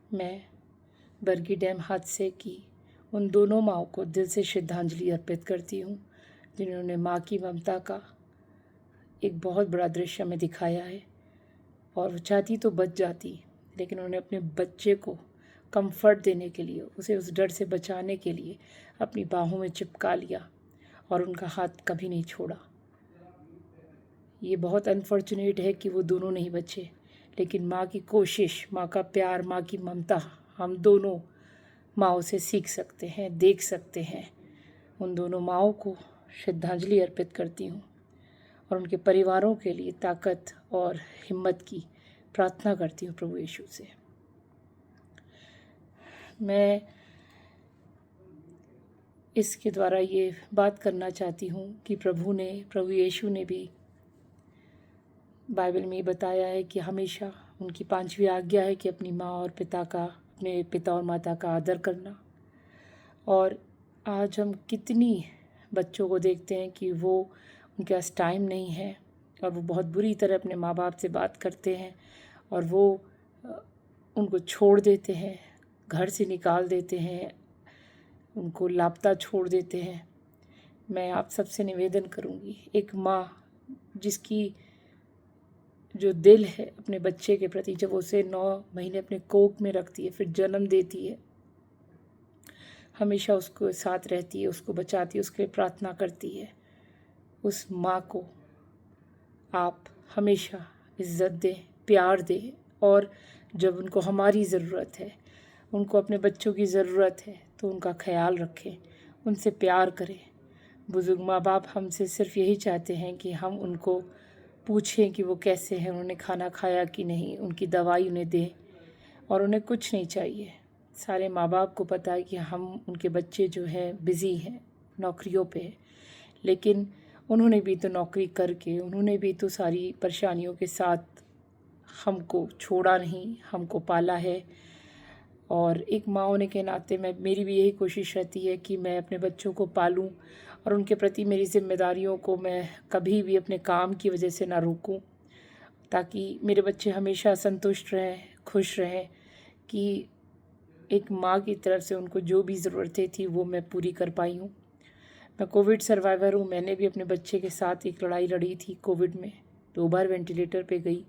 मैं बरगी डैम हादसे की उन दोनों माँओं को दिल से श्रद्धांजलि अर्पित करती हूँ जिन्होंने माँ की ममता का एक बहुत बड़ा दृश्य हमें दिखाया है। और वो चाहती तो बच जाती, लेकिन उन्होंने अपने बच्चे को कंफर्ट देने के लिए, उसे उस डर से बचाने के लिए अपनी बाहों में चिपका लिया और उनका हाथ कभी नहीं छोड़ा। ये बहुत अनफॉर्चुनेट है कि वो दोनों नहीं बचे, लेकिन माँ की कोशिश, माँ का प्यार, माँ की ममता हम दोनों माँओं से सीख सकते हैं, देख सकते हैं। उन दोनों माँओं को श्रद्धांजलि अर्पित करती हूँ और उनके परिवारों के लिए ताकत और हिम्मत की प्रार्थना करती हूँ प्रभु यीशु से। मैं इसके द्वारा ये बात करना चाहती हूँ कि प्रभु यीशु ने भी बाइबल में बताया है कि हमेशा उनकी 5वीं आज्ञा है कि अपनी माँ और अपने पिता और माता का आदर करना। और आज हम कितनी बच्चों को देखते हैं कि वो उनके पास टाइम नहीं है और वो बहुत बुरी तरह अपने माँ बाप से बात करते हैं और वो उनको छोड़ देते हैं, घर से निकाल देते हैं, उनको लापता छोड़ देते हैं। मैं आप सबसे निवेदन करूँगी, एक माँ जिसकी जो दिल है अपने बच्चे के प्रति, जब उसे 9 महीने अपने कोख में रखती है, फिर जन्म देती है, हमेशा उसको साथ रहती है, उसको बचाती है, उसके लिए प्रार्थना करती है, उस माँ को आप हमेशा इज़्ज़त दें, प्यार दें। और जब उनको हमारी ज़रूरत है, उनको अपने बच्चों की ज़रूरत है, तो उनका ख्याल रखें, उनसे प्यार करें। बुज़ुर्ग माँ बाप हमसे सिर्फ यही चाहते हैं कि हम उनको पूछें कि वो कैसे हैं, उन्होंने खाना खाया कि नहीं, उनकी दवाई उन्हें दें, और उन्हें कुछ नहीं चाहिए। सारे माँ बाप को पता है कि हम उनके बच्चे जो हैं बिज़ी हैं, नौकरियों पे हैं, लेकिन उन्होंने भी तो नौकरी करके, उन्होंने भी तो सारी परेशानियों के साथ हमको छोड़ा नहीं, हमको पाला है। और एक माँ होने के नाते मेरी भी यही कोशिश रहती है कि मैं अपने बच्चों को पालूं और उनके प्रति मेरी ज़िम्मेदारियों को मैं कभी भी अपने काम की वजह से ना रोकूं, ताकि मेरे बच्चे हमेशा संतुष्ट रहें, खुश रहें कि एक माँ की तरफ से उनको जो भी ज़रूरतें थी वो मैं पूरी कर पाई हूँ। मैं कोविड सर्वाइवर हूँ। मैंने भी अपने बच्चे के साथ एक लड़ाई लड़ी थी कोविड में, 2 बार वेंटिलेटर पे गई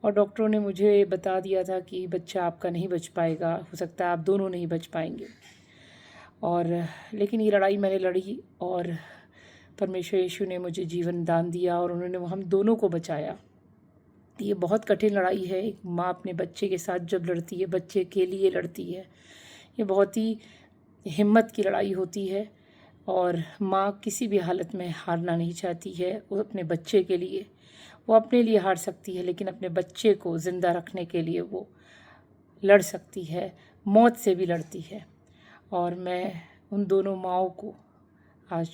और डॉक्टरों ने मुझे बता दिया था कि बच्चा आपका नहीं बच पाएगा, हो सकता है आप दोनों नहीं बच पाएंगे। और लेकिन ये लड़ाई मैंने लड़ी और परमेश्वर यीशु ने मुझे जीवन दान दिया और उन्होंने हम दोनों को बचाया। ये बहुत कठिन लड़ाई है, एक माँ अपने बच्चे के साथ जब लड़ती है, बच्चे के लिए लड़ती है, ये बहुत ही हिम्मत की लड़ाई होती है। और माँ किसी भी हालत में हारना नहीं चाहती है, वो अपने बच्चे के लिए, वो अपने लिए हार सकती है, लेकिन अपने बच्चे को ज़िंदा रखने के लिए वो लड़ सकती है, मौत से भी लड़ती है। और मैं उन दोनों माँओं को आज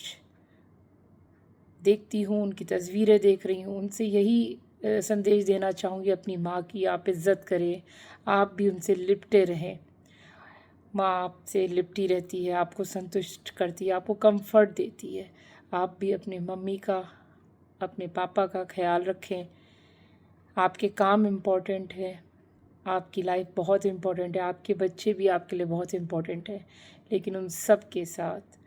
देखती हूँ, उनकी तस्वीरें देख रही हूँ, उनसे यही संदेश देना चाहूँगी अपनी माँ की, आप इज़्ज़त करें, आप भी उनसे लिपटे रहें। माँ आपसे लिपटी रहती है, आपको संतुष्ट करती है, आपको कंफर्ट देती है। आप भी अपने मम्मी का, अपने पापा का ख्याल रखें। आपके काम इम्पोर्टेंट है, आपकी लाइफ बहुत इम्पोर्टेंट है, आपके बच्चे भी आपके लिए बहुत इम्पोर्टेंट है, लेकिन उन सब के साथ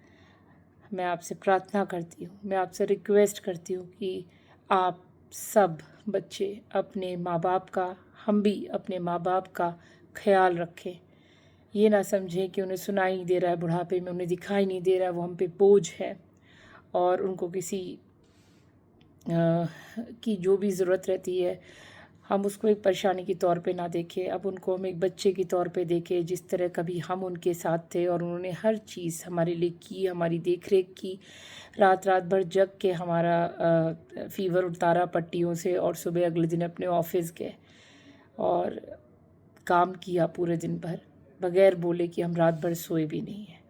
मैं आपसे प्रार्थना करती हूँ, मैं आपसे रिक्वेस्ट करती हूँ कि आप सब बच्चे अपने माँ बाप का, हम भी अपने माँ बाप का ख्याल रखें। ये ना समझें कि उन्हें सुनाई नहीं दे रहा है, बुढ़ापे में उन्हें दिखाई नहीं दे रहा है, वो हम पे बोझ है, और उनको किसी की जो भी ज़रूरत रहती है हम उसको एक परेशानी के तौर पे ना देखें। अब उनको हम एक बच्चे के तौर पे देखें, जिस तरह कभी हम उनके साथ थे और उन्होंने हर चीज़ हमारे लिए की, हमारी देख रेख की, रात रात भर जग के हमारा फ़ीवर उतारा पट्टियों से, और सुबह अगले दिन अपने ऑफिस गए और काम किया पूरे दिन भर, बगैर बोले कि हम रात भर सोए भी नहीं हैं।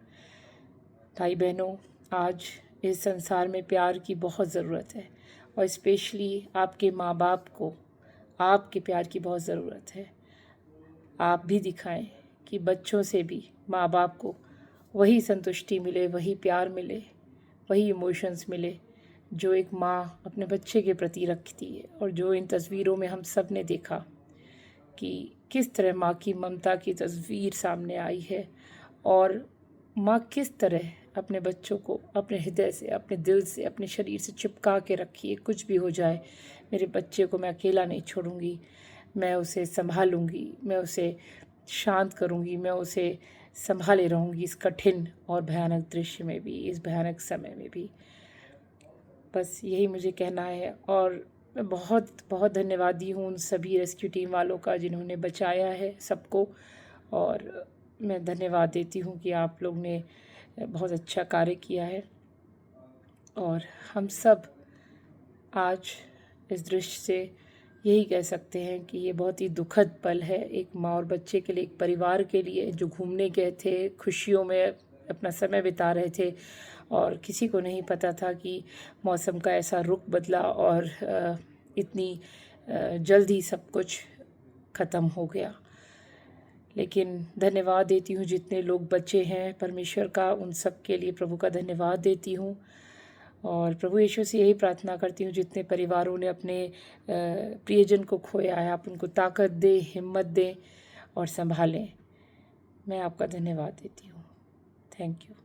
भाई बहनों, आज इस संसार में प्यार की बहुत ज़रूरत है, और स्पेशली आपके माँ बाप को आपके प्यार की बहुत ज़रूरत है। आप भी दिखाएं कि बच्चों से भी माँ बाप को वही संतुष्टि मिले, वही प्यार मिले, वही इमोशंस मिले जो एक माँ अपने बच्चे के प्रति रखती है, और जो इन तस्वीरों में हम सब ने देखा कि किस तरह माँ की ममता की तस्वीर सामने आई है और माँ किस तरह अपने बच्चों को अपने हृदय से, अपने दिल से, अपने शरीर से चिपका के रखी है। कुछ भी हो जाए, मेरे बच्चे को मैं अकेला नहीं छोड़ूंगी, मैं उसे संभालूंगी, मैं उसे शांत करूंगी, मैं उसे संभाले रहूंगी इस कठिन और भयानक दृश्य में भी, इस भयानक समय में भी। बस यही मुझे कहना है। और मैं बहुत बहुत धन्यवादी हूँ उन सभी रेस्क्यू टीम वालों का जिन्होंने बचाया है सबको। और मैं धन्यवाद देती हूँ कि आप लोग ने बहुत अच्छा कार्य किया है। और हम सब आज इस दृश्य से यही कह सकते हैं कि ये बहुत ही दुखद पल है, एक माँ और बच्चे के लिए, एक परिवार के लिए जो घूमने गए थे, खुशियों में अपना समय बिता रहे थे और किसी को नहीं पता था कि मौसम का ऐसा रुख बदला और इतनी जल्दी सब कुछ ख़त्म हो गया। लेकिन धन्यवाद देती हूँ जितने लोग बचे हैं परमेश्वर का, उन सब के लिए प्रभु का धन्यवाद देती हूँ। और प्रभु यीशु से यही प्रार्थना करती हूँ जितने परिवारों ने अपने प्रियजन को खोया है, आप उनको ताकत दें, हिम्मत दें और संभालें। मैं आपका धन्यवाद देती हूँ। Thank you.